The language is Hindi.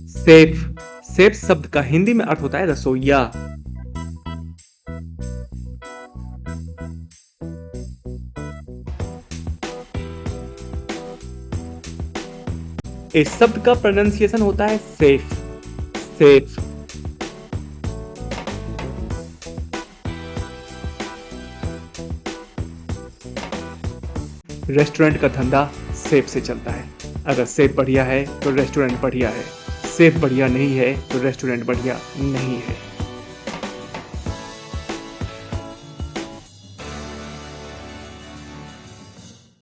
सेफ। सेफ शब्द का हिंदी में अर्थ होता है रसोइया। इस शब्द का प्रोनाउंसिएशन होता है सेफ। सेफ। रेस्टोरेंट का धंधा सेफ से चलता है। अगर सेफ बढ़िया है तो रेस्टोरेंट बढ़िया है, सेफ बढ़िया नहीं है तो रेस्टोरेंट बढ़िया नहीं है।